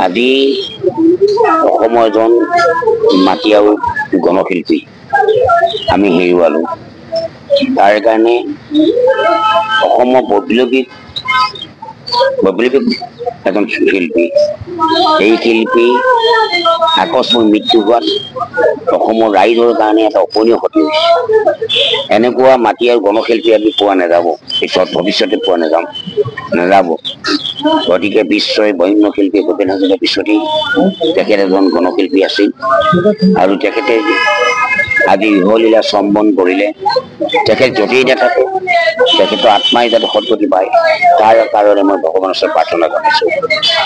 আজি অসমৰ এজন মাটিয়াল গণশিল্পী আমি হেৰুৱালো। তাৰ কাৰণে অসমৰ বৈপ্লৱিক এজন শিল্পী, এই শিল্পী আকস্মিক মৃত্যু হোৱাত অসমৰ ৰাইজৰ কাৰণে এটা অপূৰণীয় ক্ষতি হৈছে। এনেকুৱা মাটিয়াল গণশিল্পী আমি পোৱা নাযাব, পিছত ভৱিষ্যতে পোৱা নাযাব। গতিকে বিশ্বই বন্য শিল্পী ভূপেন হাজৰিকাৰ পিছতেই তেখেত এজন গণশিল্পী আছিল আৰু তেখেতে আজি ইহলীলা সম্বন কৰিলে। তেখেত যতেই নাথাকে তেখেতৰ আত্মাই যাতে সদ্গতি পায় তাৰ কাৰণে মই ভগৱানৰ ওচৰত প্ৰাৰ্থনা জনাইছোঁ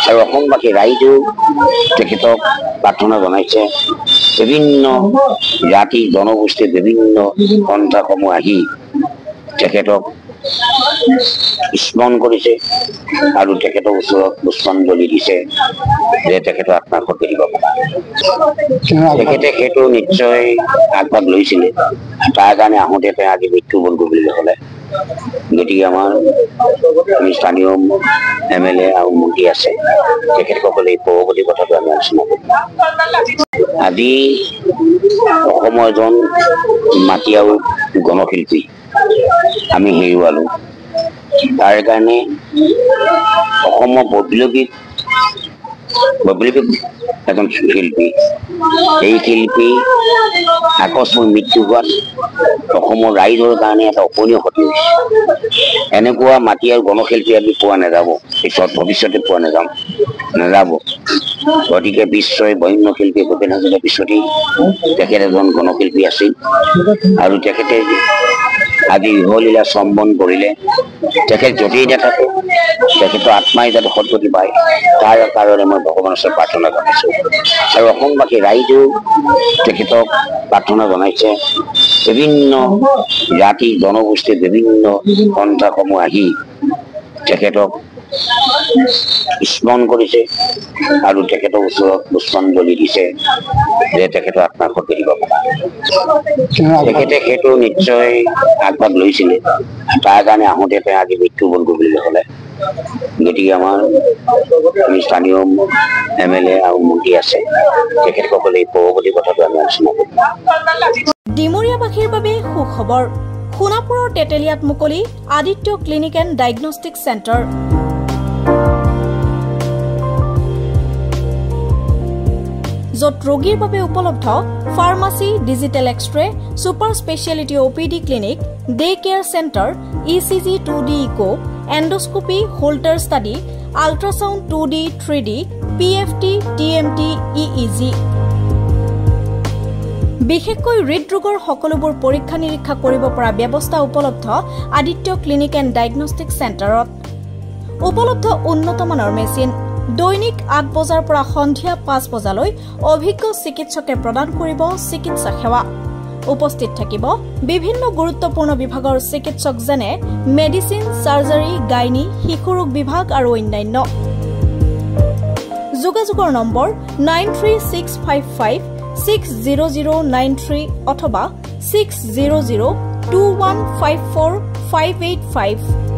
আৰু অসমবাসী ৰাইজেও তেখেতক প্ৰাৰ্থনা জনাইছে। বিভিন্ন জাতি জনগোষ্ঠীৰ বিভিন্ন পন্থাসমূহ আহি তেখেতক স্মৰণ কৰিছে আৰু তেখেতৰ ওচৰত পুষ্পাঞ্জলি দিছে যে তেখেতৰ আত্মাক সদ্গতি পাব। তেখেতে সেইটো নিশ্চয় আগভাগ লৈছিলে, তাৰ কাৰণে আহোঁতে তেওঁ আজি মৃত্যুবৰণ কৰিবলৈ হ'লে। গতিকে আমাৰ স্থানীয় MLA আৰু মন্ত্ৰী আছে, তেখেতসকলে এই পৰৱৰ্তী কথাটো আমি আলোচনা কৰিম। আজি অসমৰ এজন মাটিয়াল গণশিল্পী আমি হেৰুৱালো। তাৰ কাৰণে অসমৰ বৈপ্লৱিক এজন শিল্পী, এই শিল্পী আকস্মিক মৃত্যু হোৱাত অসমৰ ৰাইজৰ কাৰণে এটা অপূৰণীয় ক্ষতি হৈছে। এনেকুৱা মাটিয়াল গণশিল্পী আমি পোৱা নাযাব, পিছত ভৱিষ্যতে পোৱা নাযাব। গতিকে বিশ্বই বন্য শিল্পী ভূপেন হাজৰিকাৰ পিছতেই তেখেত এজন গণশিল্পী আছিল আৰু তেখেতে আজি ইহলীলা সম্বন কৰিলে। তেখেত যতেই নাথাকে তেখেতৰ আত্মাই যাতে সদ্গতি পায় তাৰ কাৰণে মই ভগৱানৰ ওচৰত প্ৰাৰ্থনা জনাইছোঁ আৰু অসমবাসী ৰাইজেও তেখেতক প্ৰাৰ্থনা জনাইছে। বিভিন্ন জাতি জনগোষ্ঠীৰ বিভিন্ন পন্থাসমূহ আহি তেখেতক স্মৰণ কৰিছে আৰু তেখেতৰ ওচৰত পুষ্পাঞ্জলি দিছে যে তেখেতৰ আত্মাক সদ্গতি পাব। তেখেতে সেইটো নিশ্চয় আগভাগ লৈছিলে, তাৰ কাৰণে আহোঁতে তেওঁ আজি মৃত্যুবৰণ কৰিবলৈ হ'লে। গতিকে আমাৰ স্থানীয় MLA আৰু মন্ত্ৰী আছে, তেখেতসকলে এই পৰৱৰ্তী কথাটো আমি আলোচনা কৰিম। ডিমৰীয়াবাসীৰ বাবে সুখবৰ। সোণাপুৰৰ তেতেলিয়াত মুকলি Aditya clinic and diagnostic centre. য'ত ৰোগীৰ বাবে উপলব্ধ pharmacy, digital X ray, super speciality OPD clinic, day care centre, ECG 2D echo, endoscopy, Holter study, ultrasound 2D 3D, PFT, TMT, EEG। বিশেষকৈ হৃদৰোগৰ সকলোবোৰ পৰীক্ষা নিৰীক্ষা কৰিব পৰা ব্যৱস্থা উপলব্ধ আদিত্য ক্লিনিক এণ্ড ডায়েগনষ্টিক চেণ্টাৰত। উপলব্ধ উন্নতমানৰ মেচিন। দৈনিক 8 বজাৰ পৰা সন্ধিয়া 5 বজালৈ অভিজ্ঞ চিকিৎসকে প্ৰদান কৰিব চিকিৎসা সেৱা। উপস্থিত থাকিব বিভিন্ন গুৰুত্বপূৰ্ণ বিভাগৰ চিকিৎসক যেনে মেডিচিন, চাৰ্জাৰী, গাইনী, শিশুৰোগ বিভাগ আৰু অন্যান্য। যোগাযোগৰ নম্বৰ 9365560093 অথবা 6002154585।